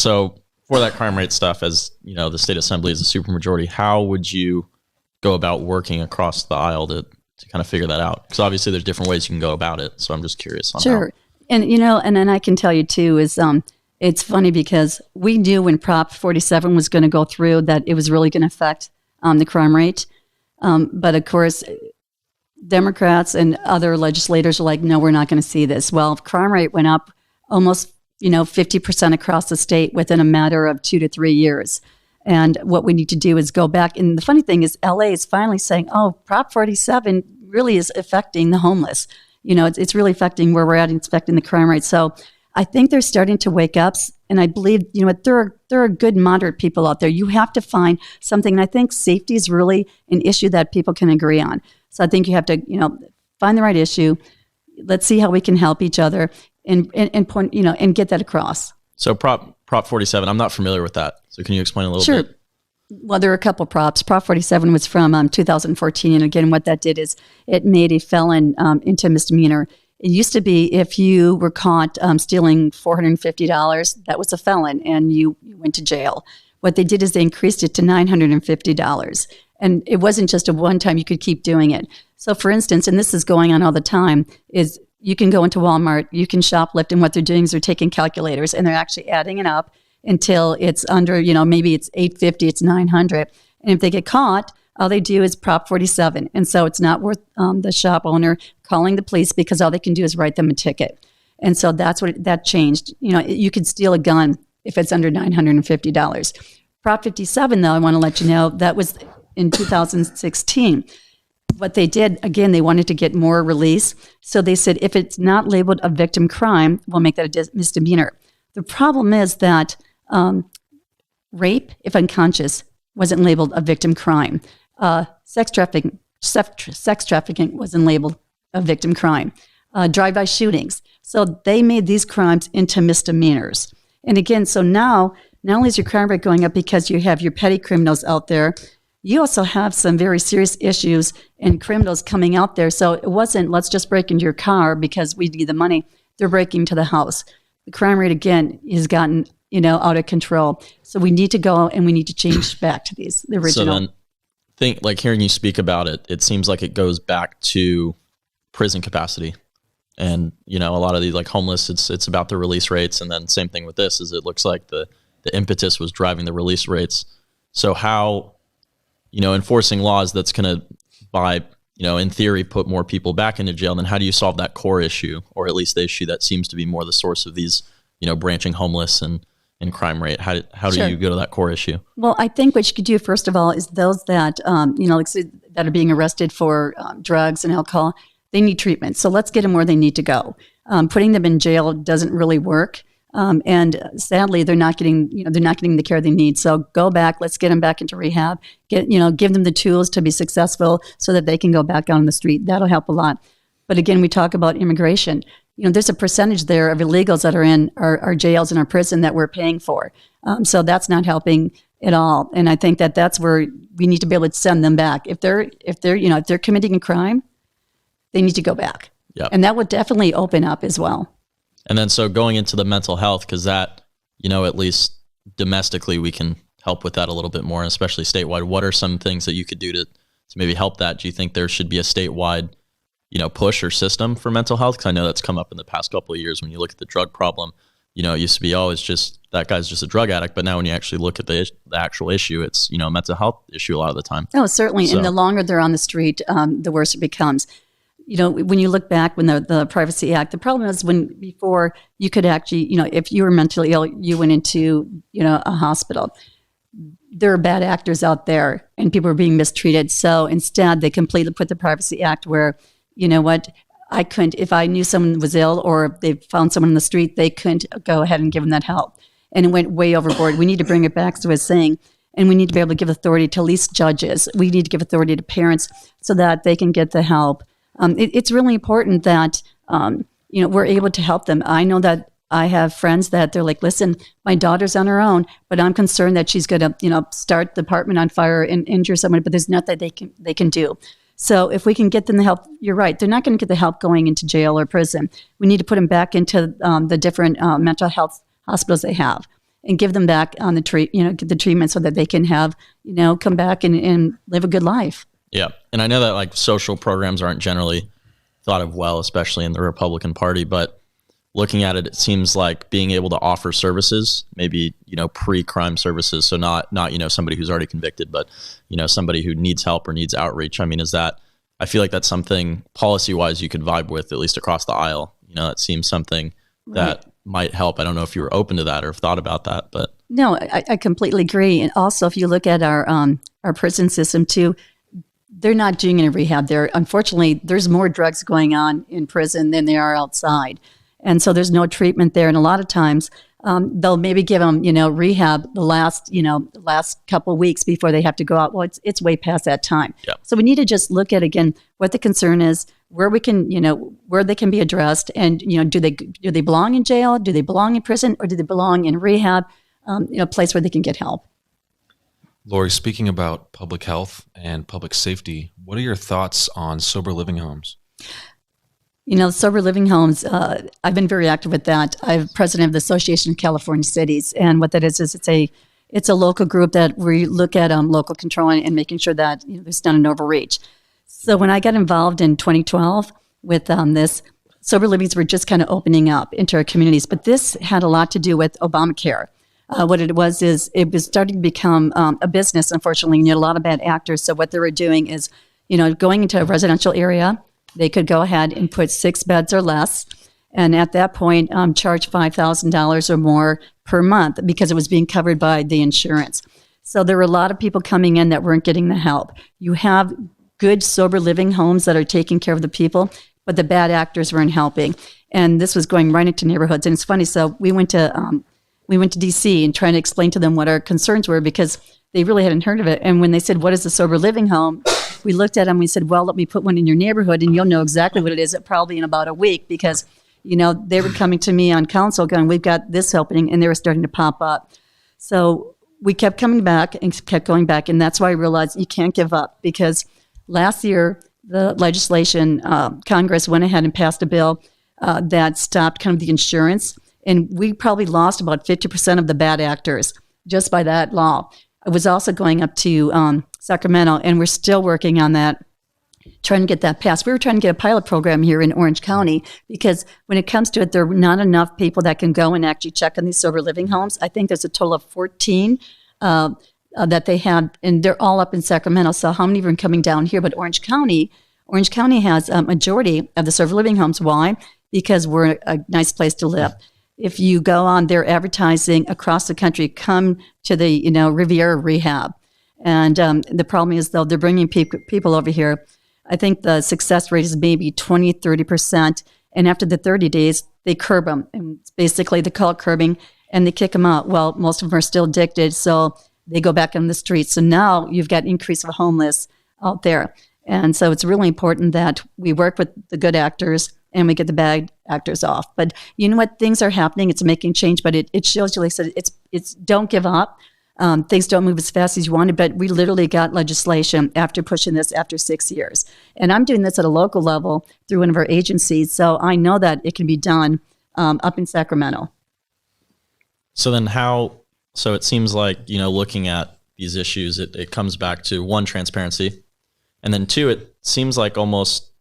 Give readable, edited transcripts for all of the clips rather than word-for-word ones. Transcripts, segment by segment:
So for that crime rate stuff, as you know, the state assembly is a supermajority. How would you go about working across the aisle to kind of figure that out? Because obviously there's different ways you can go about it. So I'm just curious on Sure. And, and then I can tell you too is it's funny because we knew when Prop 47 was going to go through that it was really going to affect the crime rate. But of course, Democrats and other legislators are like, no, we're not going to see this. Well, crime rate went up almost 50% across the state within a matter of 2 to 3 years. And what we need to do is go back. And the funny thing is LA is finally saying, oh, Prop 47 really is affecting the homeless. It's really affecting where we're at and affecting the crime rate. So I think they're starting to wake up. And I believe, there are good moderate people out there. You have to find something. And I think safety is really an issue that people can agree on. So I think you have to, find the right issue. Let's see how we can help each other and point, and get that across. So Prop 47, I'm not familiar with that. So can you explain a little Sure. bit? Well, there are a couple props. Prop 47 was from 2014. And again, what that did is it made a felon into a misdemeanor. It used to be if you were caught stealing $450, that was a felon and you went to jail. What they did is they increased it to $950. And it wasn't just a one time, you could keep doing it. So for instance, and this is going on all the time, is you can go into Walmart, you can shoplift, and what they're doing is they're taking calculators and they're actually adding it up until it's under, maybe it's $850, it's $900. And if they get caught, all they do is Prop 47. And so it's not worth the shop owner calling the police because all they can do is write them a ticket. And so that changed. You could steal a gun if it's under $950. Prop 57, though, I want to let you know, that was in 2016. What they did, again, they wanted to get more release. So they said, if it's not labeled a victim crime, we'll make that a misdemeanor. The problem is that rape, if unconscious, wasn't labeled a victim crime. Sex trafficking wasn't labeled a victim crime. Drive-by shootings. So they made these crimes into misdemeanors. And again, so now, not only is your crime rate going up because you have your petty criminals out there, you also have some very serious issues and criminals coming out there. So it wasn't, let's just break into your car because we need the money. They're breaking into the house. The crime rate, again, has gotten, out of control. So we need to go and we need to change back to the original. So then, hearing you speak about it, it seems like it goes back to prison capacity. And, a lot of these, like homeless, it's about the release rates. And then same thing with this, is it looks like the impetus was driving the release rates. So how, enforcing laws that's going to, in theory, put more people back into jail, then how do you solve that core issue, or at least the issue that seems to be more the source of these, branching homeless and crime rate? How do Sure. you go to that core issue? Well, I think what you could do, first of all, is those that, that are being arrested for drugs and alcohol, they need treatment. So let's get them where they need to go. Putting them in jail doesn't really work. And sadly, they're not getting the care they need. So go back, let's get them back into rehab, give them the tools to be successful so that they can go back out on the street. That'll help a lot. But again, we talk about immigration. There's a percentage there of illegals that are in our jails and our prison that we're paying for. So that's not helping at all. And I think that's where we need to be able to send them back. If they're committing a crime, they need to go back. Yep. And that would definitely open up as well. And then so going into the mental health, because that, at least domestically, we can help with that a little bit more, and especially statewide. What are some things that you could do to maybe help that? Do you think there should be a statewide, push or system for mental health? Because I know that's come up in the past couple of years when you look at the drug problem. It used to be, it's just that guy's just a drug addict. But now when you actually look at the actual issue, it's, a mental health issue a lot of the time. Oh, certainly. So, and the longer they're on the street, the worse it becomes. When you look back when the Privacy Act, the problem is before you could actually, if you were mentally ill, you went into, a hospital. There are bad actors out there and people are being mistreated. So instead, they completely put the Privacy Act where, I couldn't, if I knew someone was ill or if they found someone in the street, they couldn't go ahead and give them that help. And it went way overboard. We need to bring it back to a saying, and we need to be able to give authority to at least judges. We need to give authority to parents so that they can get the help. It's really important that, we're able to help them. I know that I have friends that they're like, listen, my daughter's on her own, but I'm concerned that she's going to, start the apartment on fire and injure someone, but there's nothing they can do. So if we can get them the help, you're right. They're not going to get the help going into jail or prison. We need to put them back into the different mental health hospitals they have. and give them back on the get the treatment so that they can have, come back and live a good life. Yeah. And I know that like social programs aren't generally thought of well, especially in the Republican Party, but looking at it, it seems like being able to offer services, maybe, pre-crime services. So not, somebody who's already convicted, but, somebody who needs help or needs outreach. I mean, I feel like that's something policy-wise you could vibe with, at least across the aisle. It seems something that might help. I don't know if you were open to that or have thought about that, but. No, I completely agree. And also, if you look at our prison system too, they're not doing any rehab there. Unfortunately, there's more drugs going on in prison than there are outside. And so there's no treatment there. And a lot of times they'll maybe give them, rehab the last couple of weeks before they have to go out. Well, it's way past that time. Yep. So we need to just look at, again, what the concern is, where we can, where they can be addressed. And, do they belong in jail? Do they belong in prison? Or do they belong in rehab, a place where they can get help? Laurie, speaking about public health and public safety, what are your thoughts on sober living homes? Sober living homes, I've been very active with that. I'm president of the Association of California Cities. And what that is it's a local group that we look at local control and making sure that there's not an overreach. So when I got involved in 2012 with this, sober livings were just kind of opening up into our communities. But this had a lot to do with Obamacare. What it was is it was starting to become a business, unfortunately, and you had a lot of bad actors. So what they were doing is, going into a residential area, they could go ahead and put 6 beds or less, and at that point, charge $5,000 or more per month because it was being covered by the insurance. So there were a lot of people coming in that weren't getting the help. You have good, sober living homes that are taking care of the people, but the bad actors weren't helping. And this was going right into neighborhoods. And it's funny, so we went to D.C. and trying to explain to them what our concerns were because they really hadn't heard of it. And when they said, what is a sober living home? We looked at them, we said, well, let me put one in your neighborhood and you'll know exactly what it is probably in about a week because, they were coming to me on council going, we've got this opening, and they were starting to pop up. So we kept coming back and kept going back. And that's why I realized you can't give up because last year, the legislation, Congress went ahead and passed a bill that stopped kind of the insurance. And we probably lost about 50% of the bad actors just by that law. It was also going up to Sacramento, and we're still working on that, trying to get that passed. We were trying to get a pilot program here in Orange County because when it comes to it, there are not enough people that can go and actually check on these sober living homes. I think there's a total of 14 that they have, and they're all up in Sacramento. So how many of them are coming down here? But Orange County has a majority of the sober living homes. Why? Because we're a nice place to live. If you go on their advertising across the country, come to the Riviera Rehab. And the problem is, though, they're bringing people over here. I think the success rate is maybe 20, 30%. And after the 30 days, they curb them. And basically, they call it curbing, and they kick them out. Well, most of them are still addicted, so they go back on the streets. So now you've got increase of homeless out there. And so it's really important that we work with the good actors and we get the bad actors off. But you know what? Things are happening. It's making change, but it shows you, like I said, it's don't give up. Things don't move as fast as you wanted, but we literally got legislation after pushing this after 6 years. And I'm doing this at a local level through one of our agencies, so I know that it can be done up in Sacramento. So then so it seems like, looking at these issues, it comes back to one, transparency, and then two, it seems like almost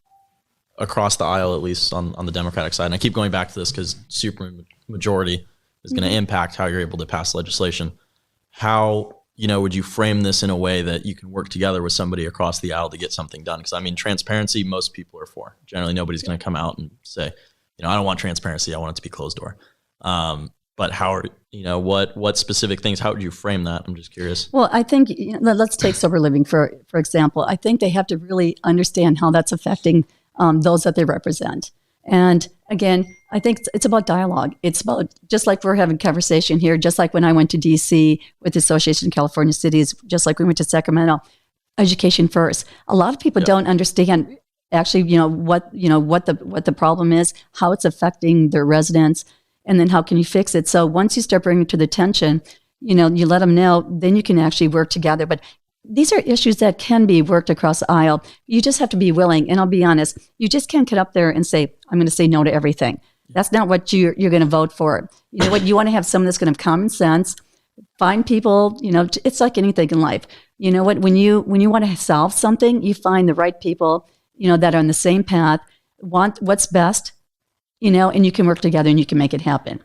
across the aisle, at least on the Democratic side, and I keep going back to this because super majority is going to impact how you're able to pass legislation. How, would you frame this in a way that you can work together with somebody across the aisle to get something done? Because, transparency, most people are for. Generally, nobody's going to come out and say, I don't want transparency. I want it to be closed door. But what specific things, how would you frame that? I'm just curious. Well, I think, let's take sober living, for example. I think they have to really understand how that's affecting those that they represent. And again, I think it's about dialogue. It's about, just like we're having conversation here, just like when I went to D.C. with the Association of California Cities, just like we went to Sacramento, education first. A lot of people don't understand actually, what the problem is, how it's affecting their residents, and then how can you fix it. So once you start bringing it to the attention, you let them know, then you can actually work together. But these are issues that can be worked across the aisle. You just have to be willing. And I'll be honest, you just can't get up there and say, I'm going to say no to everything. That's not what you're going to vote for. You know what? You want to have someone that's going to have common sense. Find people. It's like anything in life. You know what? When you want to solve something, you find the right people. That are on the same path, want what's best. And you can work together and you can make it happen.